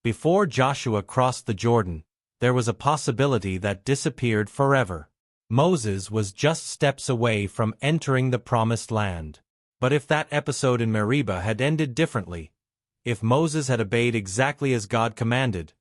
Before Joshua crossed the Jordan, there was a possibility that disappeared forever. Moses was just steps away from entering the Promised Land. But if that episode in Meribah had ended differently, if Moses had obeyed exactly as God commanded,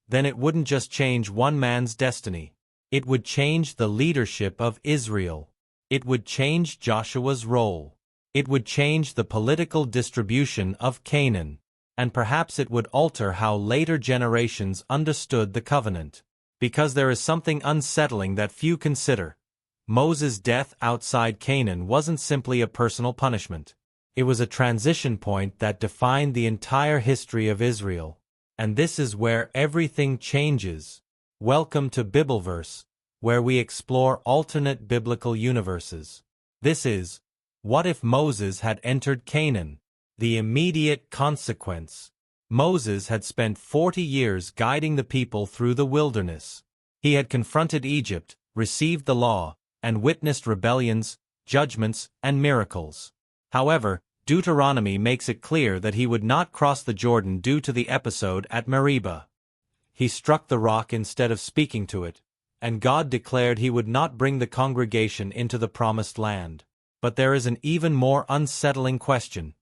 then it wouldn't just change one man's destiny. It would change the leadership of Israel. It would change Joshua's role. It would change the political distribution of Canaan. And perhaps it would alter how later generations understood the covenant. Because there is something unsettling that few consider. Moses' death outside Canaan wasn't simply a personal punishment. It was a transition point that defined the entire history of Israel. And this is where everything changes. Welcome to Bibleverse, where we explore alternate biblical universes. This is, what if Moses had entered Canaan? The immediate consequence. Moses had spent 40 years guiding the people through the wilderness. He had confronted Egypt, received the law, and witnessed rebellions, judgments, and miracles. However, Deuteronomy makes it clear that he would not cross the Jordan due to the episode at Meribah. He struck the rock instead of speaking to it, and God declared he would not bring the congregation into the Promised Land. But there is an even more unsettling question.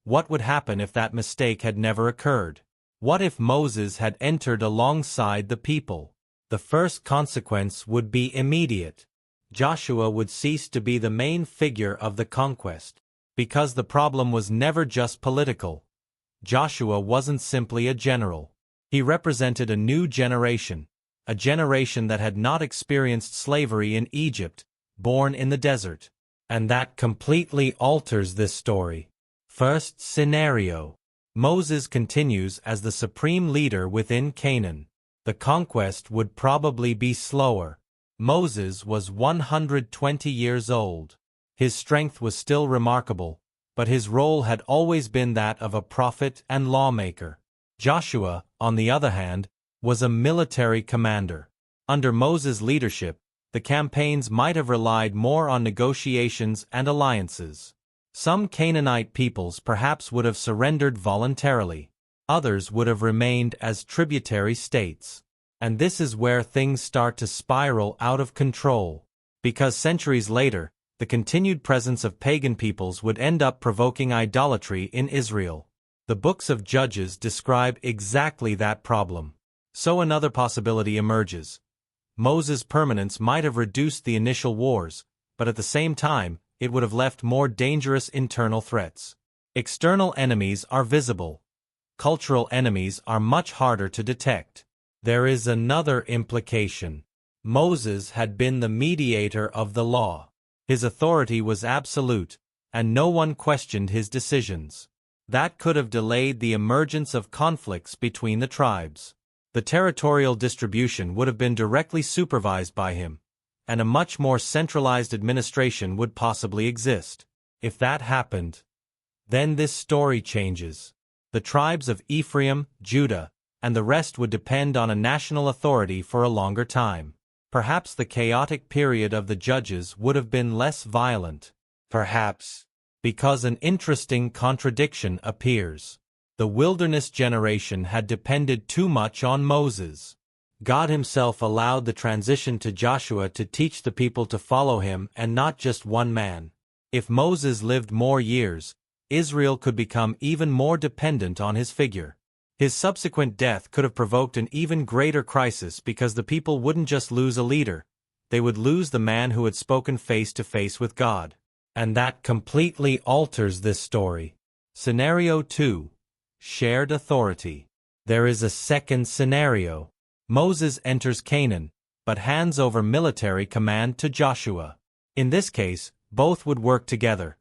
What would happen if that mistake had never occurred? What if Moses had entered alongside the people? The first consequence would be immediate. Joshua would cease to be the main figure of the conquest. Because the problem was never just political. Joshua wasn't simply a general. He represented a new generation, a generation that had not experienced slavery in Egypt, born in the desert. And that completely alters this story. First scenario. Moses continues as the supreme leader within Canaan. The conquest would probably be slower. Moses was 120 years old. His strength was still remarkable, but his role had always been that of a prophet and lawmaker. Joshua, on the other hand, was a military commander. Under Moses' leadership, the campaigns might have relied more on negotiations and alliances. Some Canaanite peoples perhaps would have surrendered voluntarily. Others would have remained as tributary states. And this is where things start to spiral out of control. Because centuries later, the continued presence of pagan peoples would end up provoking idolatry in Israel. The books of Judges describe exactly that problem. So another possibility emerges. Moses' permanence might have reduced the initial wars, but at the same time, it would have left more dangerous internal threats. External enemies are visible. Cultural enemies are much harder to detect. There is another implication. Moses had been the mediator of the law. His authority was absolute, and no one questioned his decisions. That could have delayed the emergence of conflicts between the tribes. The territorial distribution would have been directly supervised by him, and a much more centralized administration would possibly exist. If that happened, then this story changes. The tribes of Ephraim, Judah, and the rest would depend on a national authority for a longer time. Perhaps the chaotic period of the judges would have been less violent. Perhaps, because an interesting contradiction appears. The wilderness generation had depended too much on Moses. God himself allowed the transition to Joshua to teach the people to follow him and not just one man. If Moses lived more years, Israel could become even more dependent on his figure. His subsequent death could have provoked an even greater crisis because the people wouldn't just lose a leader, they would lose the man who had spoken face to face with God. And that completely alters this story. Scenario 2. Shared authority. There is a second scenario. Moses enters Canaan, but hands over military command to Joshua. In this case, both would work together.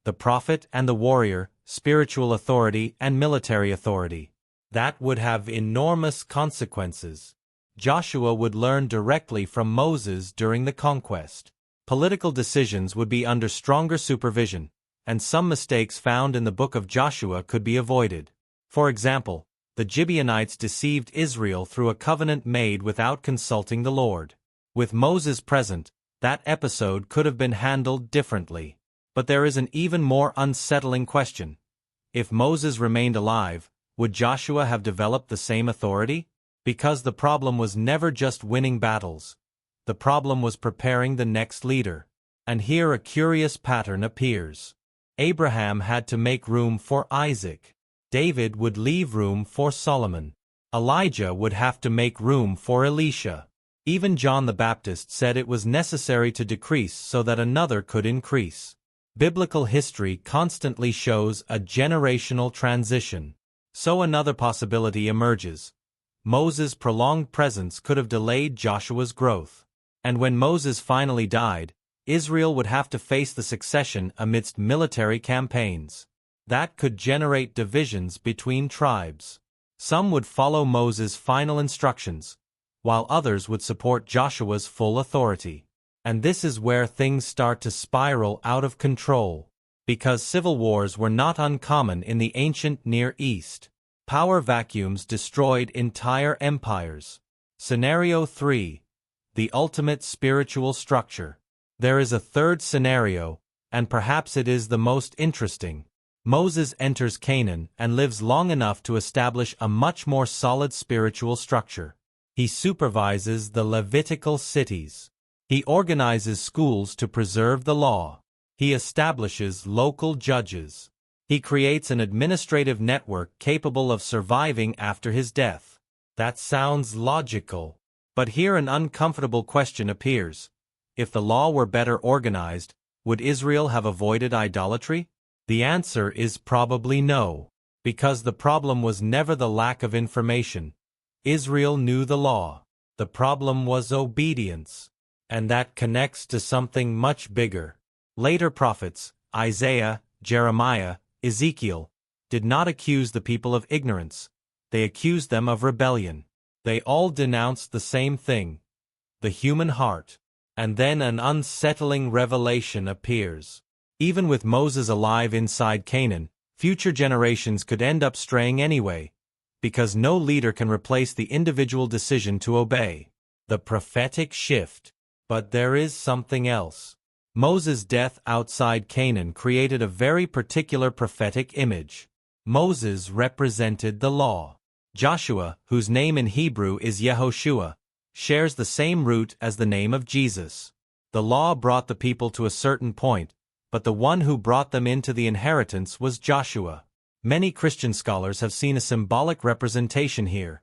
The prophet and the warrior, spiritual authority and military authority. That would have enormous consequences. Joshua would learn directly from Moses during the conquest. Political decisions would be under stronger supervision, and some mistakes found in the book of Joshua could be avoided. For example, the Gibeonites deceived Israel through a covenant made without consulting the Lord. With Moses present, that episode could have been handled differently. But there is an even more unsettling question. If Moses remained alive, would Joshua have developed the same authority? Because the problem was never just winning battles. The problem was preparing the next leader. And here a curious pattern appears. Abraham had to make room for Isaac. David would leave room for Solomon. Elijah would have to make room for Elisha. Even John the Baptist said it was necessary to decrease so that another could increase. Biblical history constantly shows a generational transition. So another possibility emerges. Moses' prolonged presence could have delayed Joshua's growth. And when Moses finally died, Israel would have to face the succession amidst military campaigns. That could generate divisions between tribes. Some would follow Moses' final instructions, while others would support Joshua's full authority. And this is where things start to spiral out of control. Because civil wars were not uncommon in the ancient Near East. Power vacuums destroyed entire empires. Scenario 3. The ultimate spiritual structure. There is a third scenario, and perhaps it is the most interesting. Moses enters Canaan and lives long enough to establish a much more solid spiritual structure. He supervises the Levitical cities. He organizes schools to preserve the law. He establishes local judges. He creates an administrative network capable of surviving after his death. That sounds logical. But here an uncomfortable question appears. If the law were better organized, would Israel have avoided idolatry? The answer is probably no. Because the problem was never the lack of information. Israel knew the law. The problem was obedience. And that connects to something much bigger. Later prophets, Isaiah, Jeremiah, Ezekiel, did not accuse the people of ignorance. They accused them of rebellion. They all denounced the same thing, the human heart. And then an unsettling revelation appears. Even with Moses alive inside Canaan, future generations could end up straying anyway, because no leader can replace the individual decision to obey. The prophetic shift. But there is something else. Moses' death outside Canaan created a very particular prophetic image. Moses represented the law. Joshua, whose name in Hebrew is Yehoshua, shares the same root as the name of Jesus. The law brought the people to a certain point, but the one who brought them into the inheritance was Joshua. Many Christian scholars have seen a symbolic representation here.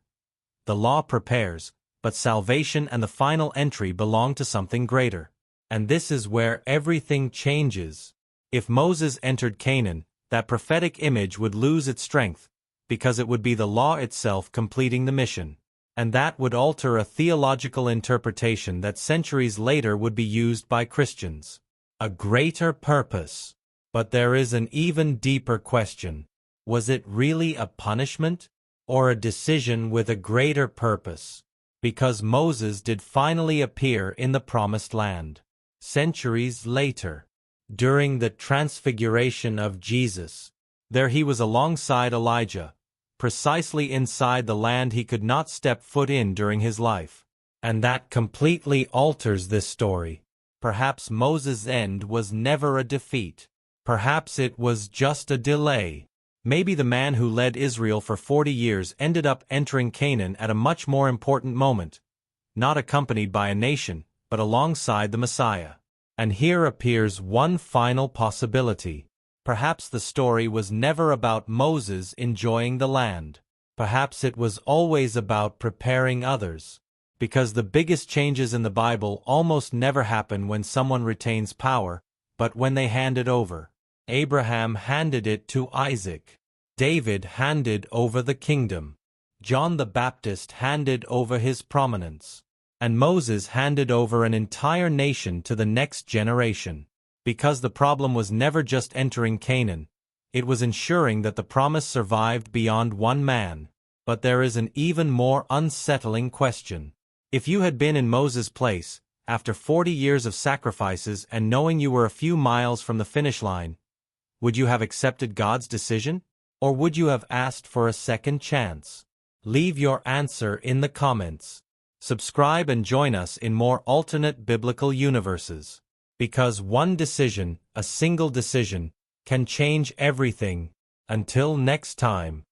The law prepares, but salvation and the final entry belong to something greater. And this is where everything changes. If Moses entered Canaan, that prophetic image would lose its strength, because it would be the law itself completing the mission. And that would alter a theological interpretation that centuries later would be used by Christians. A greater purpose. But there is an even deeper question. Was it really a punishment? Or a decision with a greater purpose? Because Moses did finally appear in the Promised Land. Centuries later, during the transfiguration of Jesus, there he was alongside Elijah, precisely inside the land he could not step foot in during his life. And that completely alters this story. Perhaps Moses' end was never a defeat. Perhaps it was just a delay. Maybe the man who led Israel for 40 years ended up entering Canaan at a much more important moment, not accompanied by a nation, but alongside the Messiah. And here appears one final possibility. Perhaps the story was never about Moses enjoying the land. Perhaps it was always about preparing others. Because the biggest changes in the Bible almost never happen when someone retains power, but when they hand it over. Abraham handed it to Isaac. David handed over the kingdom. John the Baptist handed over his prominence. And Moses handed over an entire nation to the next generation. Because the problem was never just entering Canaan, it was ensuring that the promise survived beyond one man. But there is an even more unsettling question. If you had been in Moses' place, after 40 years of sacrifices and knowing you were a few miles from the finish line, would you have accepted God's decision? Or would you have asked for a second chance? Leave your answer in the comments. Subscribe and join us in more alternate biblical universes. Because one decision, a single decision, can change everything. Until next time.